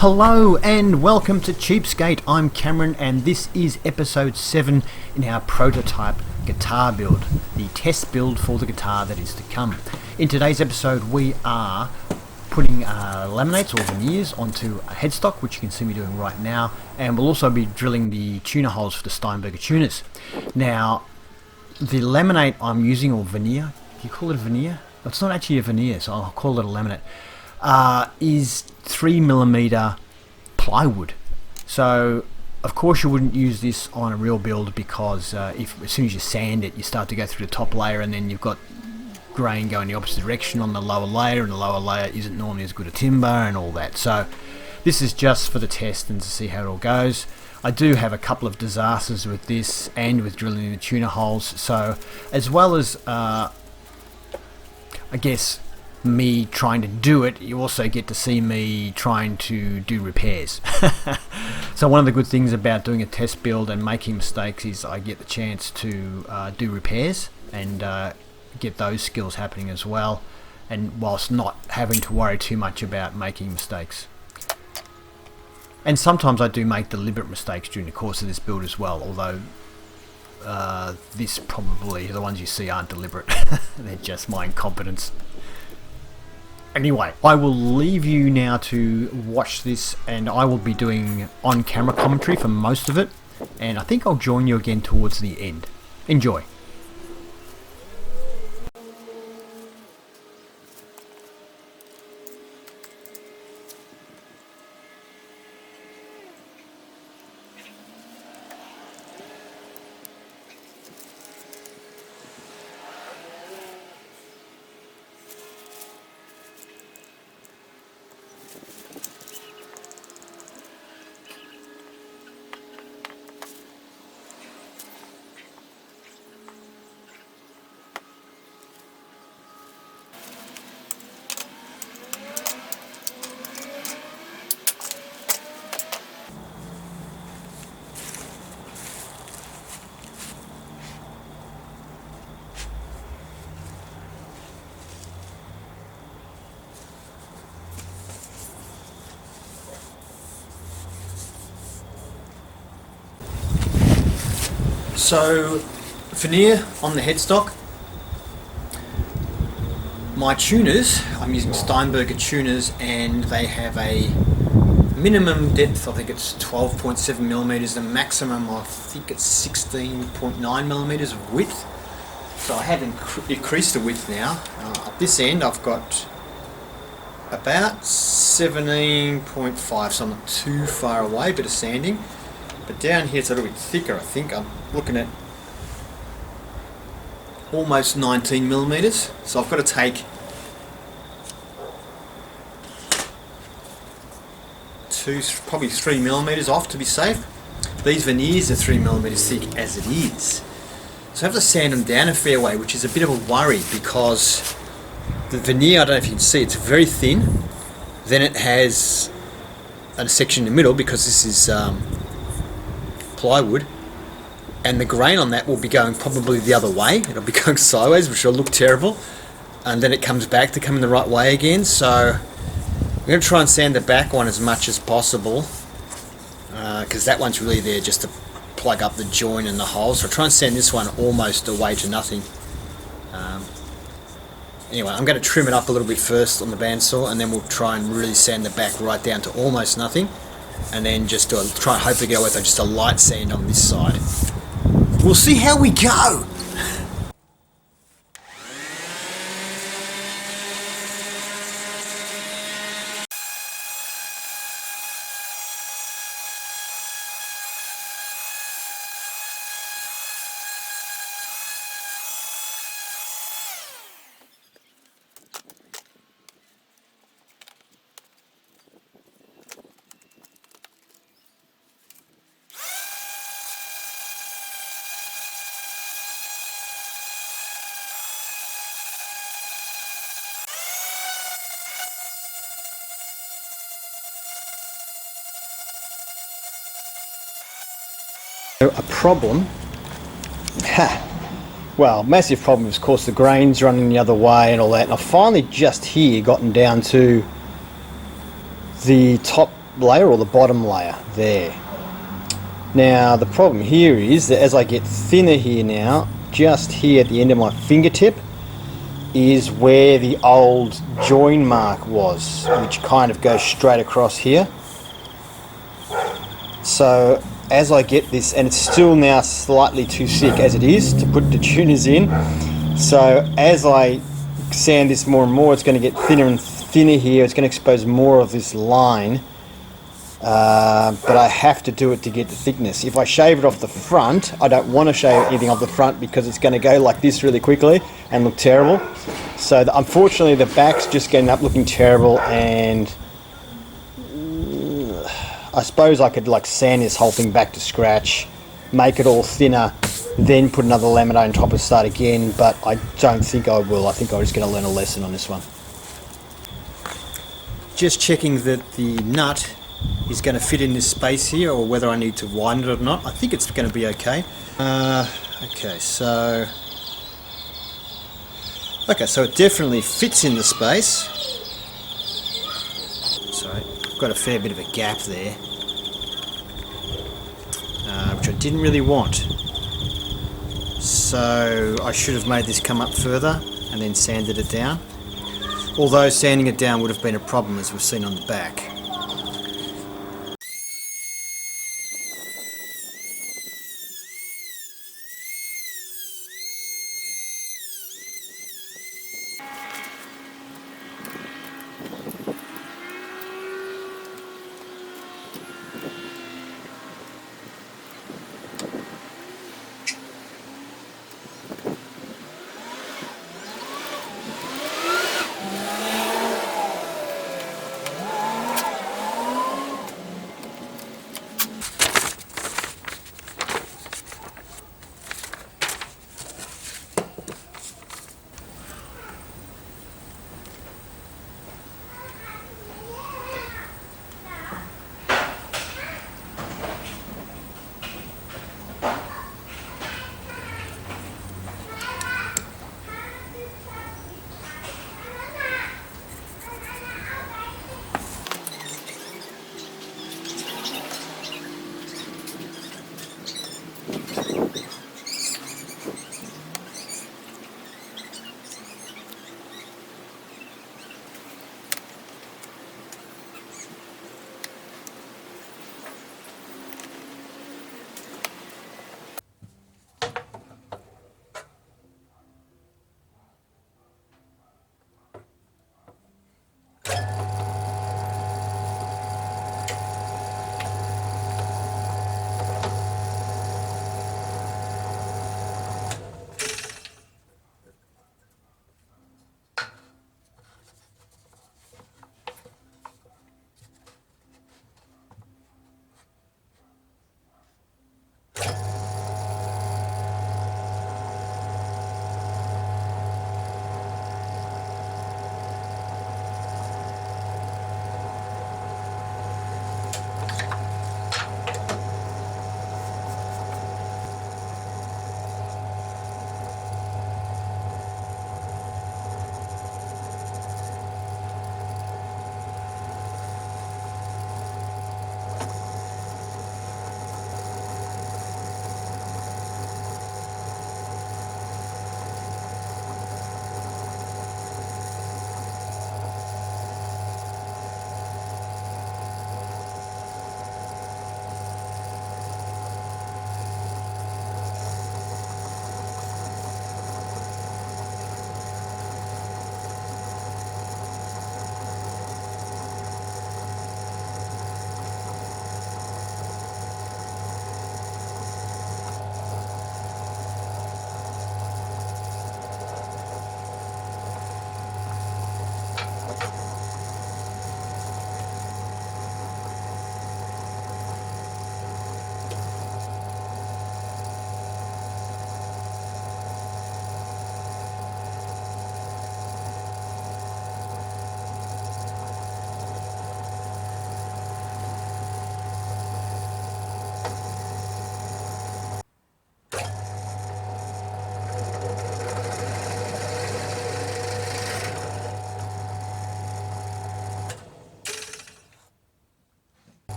Hello and welcome to Cheapskate. I'm Cameron and this is episode 7 in our prototype guitar build, the test build for the guitar that is to come. In today's episode we are putting laminates or veneers onto a headstock, which you can see me doing right now, and we'll also be drilling the tuner holes for the Steinberger tuners. Now the laminate I'm using, or veneer, do you call it a veneer? It's not actually a veneer, so I'll call it a laminate. Is 3mm plywood. So of course you wouldn't use this on a real build because as soon as you sand it you start to go through the top layer and then you've got grain going the opposite direction on the lower layer, and the lower layer isn't normally as good a timber and all that. So this is just for the test and to see how it all goes. I do have a couple of disasters with this and with drilling the tuner holes, so as well as I guess me trying to do it, you also get to see me trying to do repairs. So one of the good things about doing a test build and making mistakes is I get the chance to do repairs and get those skills happening as well, and whilst not having to worry too much about making mistakes. And sometimes I do make deliberate mistakes during the course of this build as well, although this probably, the ones you see aren't deliberate. They're just my incompetence. Anyway, I will leave you now to watch this, and I will be doing on-camera commentary for most of it, and I think I'll join you again towards the end. Enjoy. So, veneer on the headstock. My tuners, I'm using Steinberger tuners, and they have a minimum depth, I think it's 12.7mm, the maximum I think it's 16.9mm of width. So I have increased the width now. At this end I've got about 17.5, so I'm not too far away, bit of sanding. But down here it's a little bit thicker, I think. I'm looking at almost 19mm, so I've got to take probably 3mm off to be safe. These veneers are 3mm thick as it is, so I have to sand them down a fair way, which is a bit of a worry because the veneer, I don't know if you can see, it's very thin. Then it has a section in the middle because this is plywood, and the grain on that will be going probably the other way. It'll be going sideways, which will look terrible, and then it comes back to come in the right way again. So I'm going to try and sand the back one as much as possible because that one's really there just to plug up the joint and the holes. So I'll try and sand this one almost away to nothing. Anyway, I'm going to trim it up a little bit first on the bandsaw, and then we'll try and really sand the back right down to almost nothing, and then just try and hopefully get away with just a light sand on this side. We'll see how we go! A problem, well, massive problem is of course the grain's running the other way and all that, and I've finally just here gotten down to the top layer or the bottom layer there. Now the problem here is that as I get thinner here now, just here at the end of my fingertip is where the old join mark was, which kind of goes straight across here. So as I get this, and it's still now slightly too thick as it is to put the tuners in, so as I sand this more and more, it's going to get thinner and thinner here. It's going to expose more of this line, but I have to do it to get the thickness. If I shave it off the front, I don't want to shave anything off the front because it's going to go like this really quickly and look terrible. So unfortunately the back's just getting up looking terrible, and I suppose I could like sand this whole thing back to scratch, make it all thinner, then put another laminate on top and start again, but I don't think I will. I think I'm just going to learn a lesson on this one. Just checking that the nut is going to fit in this space here, or whether I need to widen it or not. I think it's going to be okay. Okay, so it definitely fits in the space. Sorry, I've got a fair bit of a gap there, which I didn't really want. So I should have made this come up further and then sanded it down. Although sanding it down would have been a problem, as we've seen on the back.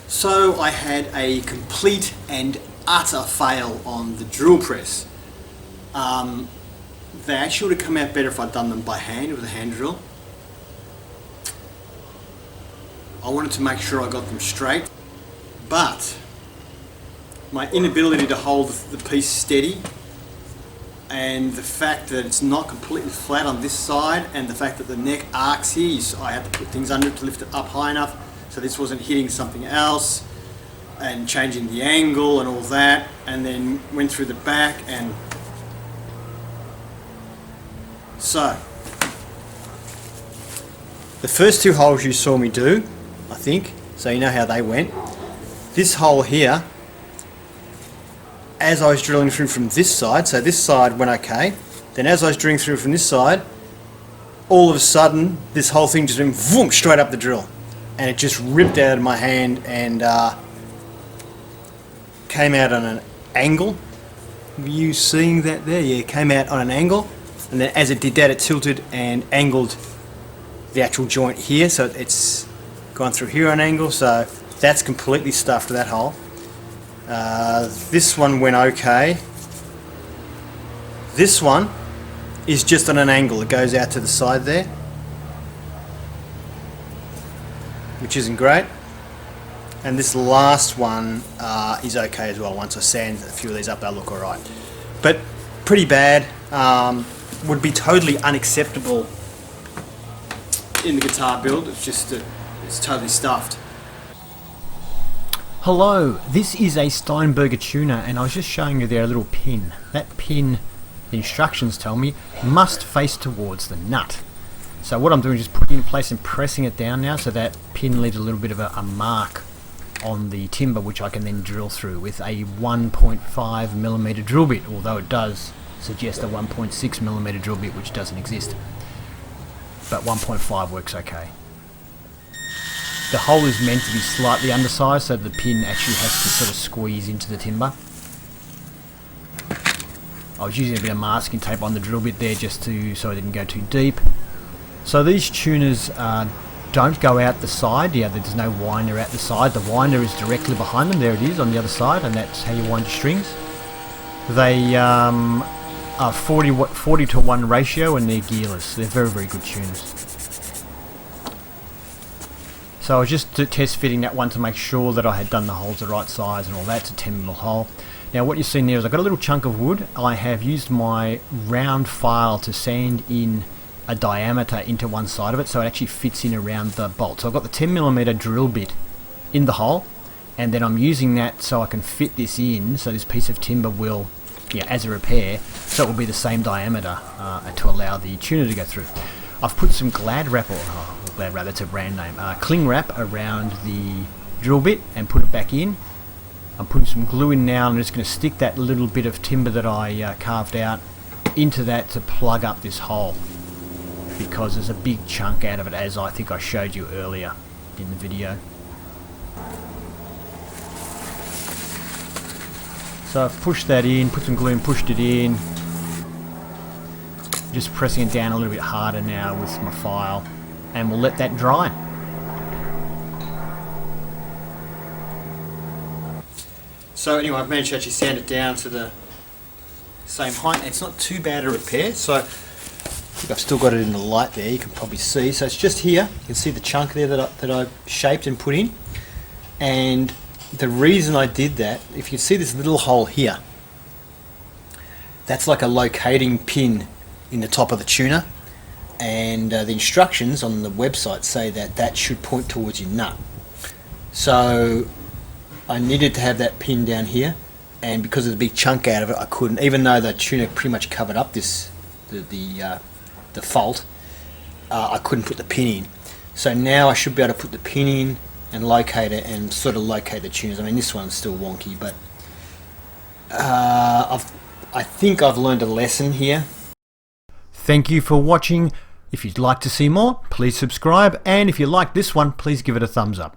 So I had a complete and utter fail on the drill press. They actually would have come out better if I'd done them by hand with a hand drill. I wanted to make sure I got them straight, but my inability to hold the piece steady and the fact that it's not completely flat on this side and the fact that the neck arcs here, so I had to put things under it to lift it up high enough so this wasn't hitting something else, and changing the angle and all that, and then went through the back. And so the first two holes you saw me do, I think, so you know how they went. This hole here, as I was drilling through from this side, so this side went okay, then as I was drilling through from this side, all of a sudden this whole thing just went vroom, straight up the drill, and it just ripped out of my hand and came out on an angle. Were you seeing that there? Yeah, it came out on an angle, and then as it did that, it tilted and angled the actual joint here, so it's gone through here on an angle, so that's completely stuffed that hole. This one went okay. This one is just on an angle. It goes out to the side there, which isn't great. And this last one is okay as well. Once I sand a few of these up, they'll look alright. But pretty bad. Would be totally unacceptable in the guitar build. It's just it's totally stuffed. Hello, this is a Steinberger tuner, and I was just showing you there a little pin. That pin, the instructions tell me, must face towards the nut. So what I'm doing is just putting it in place and pressing it down now, so that pin leaves a little bit of a mark on the timber, which I can then drill through with a 1.5mm drill bit, although it does suggest a 1.6mm drill bit, which doesn't exist. But 1.5 works okay. The hole is meant to be slightly undersized, so the pin actually has to sort of squeeze into the timber. I was using a bit of masking tape on the drill bit there just so I didn't go too deep. So these tuners don't go out the side. Yeah, there's no winder out the side. The winder is directly behind them. There it is on the other side, and that's how you wind your strings. They are 40 to 1 ratio, and they're gearless. They're very, very good tuners. So I was just test fitting that one to make sure that I had done the holes the right size and all that. It's a 10mm hole. Now what you've seen there is I've got a little chunk of wood. I have used my round file to sand in a diameter into one side of it, so it actually fits in around the bolt. So I've got the 10mm drill bit in the hole, and then I'm using that so I can fit this in, so this piece of timber will, as a repair, so it will be the same diameter to allow the tuner to go through. I've put some Glad Wrap, Glad Wrap, that's a brand name, cling wrap around the drill bit and put it back in. I'm putting some glue in now, and I'm just going to stick that little bit of timber that I carved out into that to plug up this hole, because there's a big chunk out of it, as I think I showed you earlier in the video. So I've pushed that in, put some glue in, pushed it in. Just pressing it down a little bit harder now with my file, and we'll let that dry. So anyway, I've managed to actually sand it down to the same height. It's not too bad a repair, so I think I've still got it in the light there, you can probably see. So it's just here, you can see the chunk there that I shaped and put in. And the reason I did that, if you see this little hole here, that's like a locating pin in the top of the tuner, and the instructions on the website say that that should point towards your nut. So I needed to have that pin down here, and because of the big chunk out of it, I couldn't, even though the tuner pretty much covered up this the fault, I couldn't put the pin in. So now I should be able to put the pin in and locate it and sort of locate the tuners. I mean, this one's still wonky, but I think I've learned a lesson here. Thank you for watching. If you'd like to see more, please subscribe, and if you like this one, please give it a thumbs up.